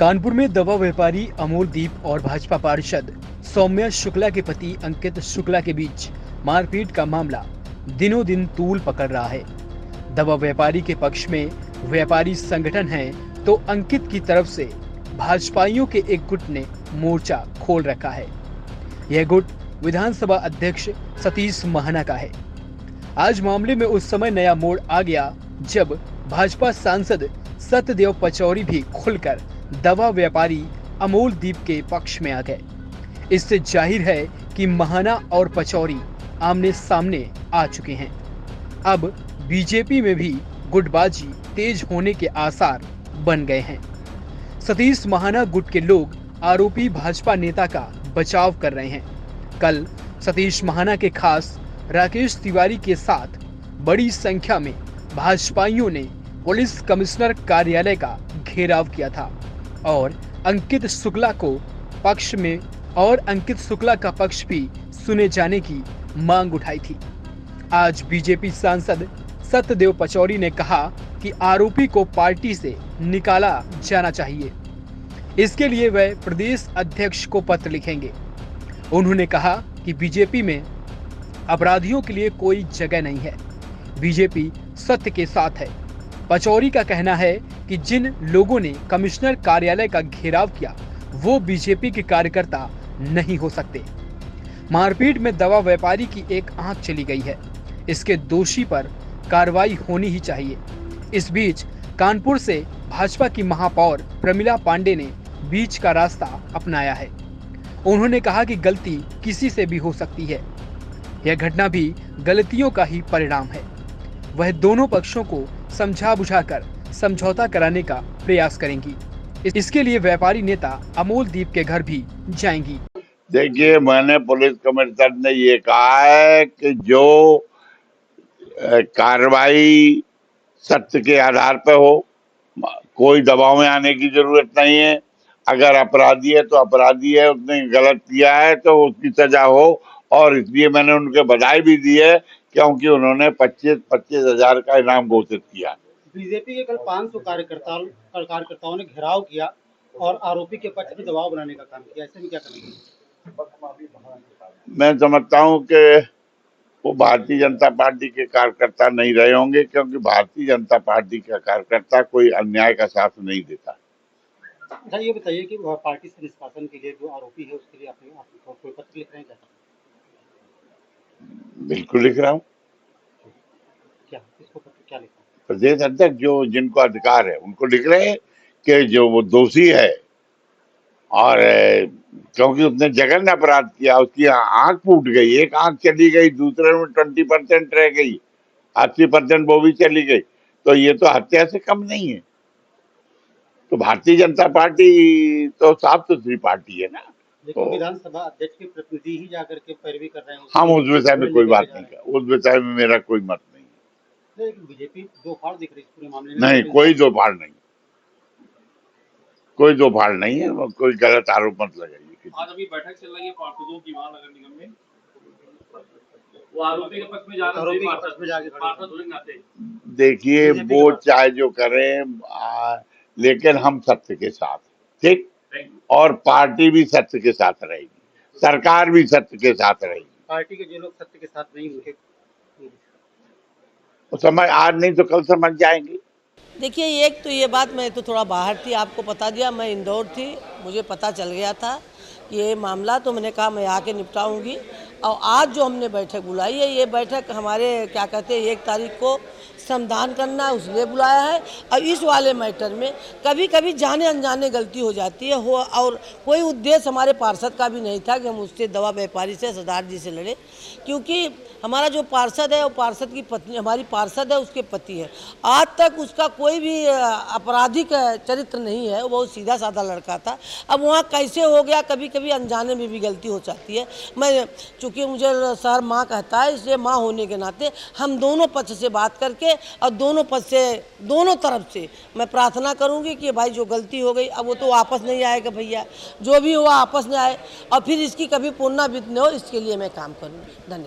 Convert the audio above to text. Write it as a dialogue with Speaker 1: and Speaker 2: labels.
Speaker 1: कानपुर में दवा व्यापारी अमोलदीप और भाजपा पार्षद सौम्या शुक्ला के पति अंकित शुक्ला के बीच मारपीट का मामला दिनों दिन तूल पकड़ रहा है। दवा व्यापारी के पक्ष में व्यापारी संगठन है तो अंकित की तरफ से भाजपाइयों के एक गुट ने मोर्चा खोल रखा है। यह गुट विधानसभा अध्यक्ष सतीश महाना का है। आज मामले में उस समय नया मोड़ आ गया जब भाजपा सांसद सत्यदेव पचौरी भी खुलकर दवा व्यापारी अमोलदीप के पक्ष में आ गए। इससे जाहिर है कि महाना और पचौरी आमने सामने आ चुके हैं। अब बीजेपी में भी गुटबाजी तेज होने के आसार बन गए हैं। सतीश महाना गुट के लोग आरोपी भाजपा नेता का बचाव कर रहे हैं। कल सतीश महाना के खास राकेश तिवारी के साथ बड़ी संख्या में भाजपाइयों ने पुलिस कमिश्नर कार्यालय का घेराव किया था और अंकित शुक्ला का पक्ष भी सुने जाने की मांग उठाई थी। आज बीजेपी सांसद सत्यदेव पचौरी ने कहा कि आरोपी को पार्टी से निकाला जाना चाहिए। इसके लिए वह प्रदेश अध्यक्ष को पत्र लिखेंगे। उन्होंने कहा कि बीजेपी में अपराधियों के लिए कोई जगह नहीं है। बीजेपी सत्य के साथ है। पचौरी का कहना है कि जिन लोगों ने कमिश्नर कार्यालय का घेराव किया वो बीजेपी के कार्यकर्ता नहीं हो सकते। मारपीट में दवा व्यापारी की एक आंख चली गई है। इसके दोषी पर कार्रवाई होनी ही चाहिए। इस बीच कानपुर से भाजपा की महापौर प्रमिला पांडे ने बीच का रास्ता अपनाया है। उन्होंने कहा कि गलती किसी से भी हो सकती है। यह घटना भी गलतियों का ही परिणाम है। वह दोनों पक्षों को समझा बुझाकर समझौता कराने का प्रयास करेंगी। इसके लिए व्यापारी नेता अमोलदीप के घर भी जाएंगी।
Speaker 2: देखिए, मैंने पुलिस कमिश्नर ने ये कहा है कि जो कार्रवाई सत्य के आधार पर हो, कोई दबाव में आने की जरूरत नहीं है। अगर अपराधी है तो अपराधी है, उसने गलत किया है तो उसकी सजा हो। और इसलिए मैंने उनके बधाई भी दी है क्योंकि उन्होंने 25-25 हजार का इनाम घोषित किया।
Speaker 3: बीजेपी के कल 500 कार्यकर्ताओं ने घेराव किया और आरोपी के पक्ष में दबाव बनाने का काम किया। ऐसे में क्या करेंगे?
Speaker 2: मैं समझता हूं कि वो भारतीय जनता पार्टी के कार्यकर्ता नहीं रहे होंगे क्योंकि भारतीय जनता पार्टी का कार्यकर्ता कोई अन्याय का साथ नहीं देता।
Speaker 3: अच्छा, ये बताइए कि पार्टी से निष्कासन के लिए जो आरोपी है उसके लिए आप कोई पत्र लिख रहे हैं क्या?
Speaker 2: बिल्कुल लिख रहा हूँ।
Speaker 3: क्या इसको पत्र क्या लिखा?
Speaker 2: प्रदेश अध्यक्ष जो जिनको अधिकार है उनको लिख रहे हैं कि जो वो दोषी है और क्योंकि उसने जघन्य अपराध किया, उसकी आंख फूट गई, एक आंख चली गई, दूसरे में 20% रह गई, 80% वो भी चली गई, तो ये तो हत्या से कम नहीं है। तो भारतीय जनता पार्टी तो साफ सुथरी पार्टी है ना।
Speaker 3: लेकिन तो विधानसभा अध्यक्ष के प्रतिनिधि ही जाकर के पैरवी कर रहे हैं।
Speaker 2: हम उस विषय में कोई बात नहीं कर, उस विषय में मेरा कोई मत नहीं है।
Speaker 3: लेकिन बीजेपी दो फाड़ दिख रही है पूरे मामले में।
Speaker 2: नहीं, कोई दो फाड़ नहीं, कोई दो फाड़ नहीं है। कोई गलत आरोप मत लगाइए।
Speaker 4: आज अभी बैठक चल रही है पार्षदों की वहां नगर निगम में, वो आरोपी के पक्ष में जाकर
Speaker 2: देखिए, वो चाहे जो करें, लेकिन हम सत्य के साथ, ठीक, और पार्टी भी सत्य के साथ रहेगी, सरकार भी सत्य के साथ रहेगी।
Speaker 3: पार्टी के जो लोग सत्य के साथ नहीं होंगे
Speaker 2: वो समय आज नहीं तो कल समझ जाएंगे।
Speaker 5: देखिए, एक तो ये बात, मैं तो थोड़ा बाहर थी, आपको बता दिया, मैं इंदौर थी, मुझे पता चल गया था ये मामला, तो मैंने कहा मैं आके निपटाऊंगी। और आज जो हमने बैठक बुलाई है, ये बैठक हमारे क्या कहते हैं 1 तारीख को समाधान करना है, उसलिए बुलाया है। और इस वाले मैटर में कभी कभी जाने अनजाने गलती हो जाती है और कोई उद्देश्य हमारे पार्षद का भी नहीं था कि हम उससे दवा व्यापारी से सरदार जी से लड़े, क्योंकि हमारा जो पार्षद है वो पार्षद की पत्नी, हमारी पार्षद है उसके पति है। आज तक उसका कोई भी आपराधिक चरित्र नहीं है, वो बहुत सीधा साधा लड़का था। अब वहाँ कैसे हो गया, कभी कभी अनजाने में भी गलती हो जाती है। मैं चूँकि मुझे सर माँ कहता है, इसलिए माँ होने के नाते हम दोनों पक्ष से बात करके और दोनों पक्ष से, दोनों तरफ से मैं प्रार्थना करूँगी कि भाई जो गलती हो गई अब वो तो वापस नहीं आएगा भैया, जो भी हुआ आपस में आए और फिर इसकी कभी पुनरावृत्ति न हो, इसके लिए मैं काम करूँगी। धन्यवाद।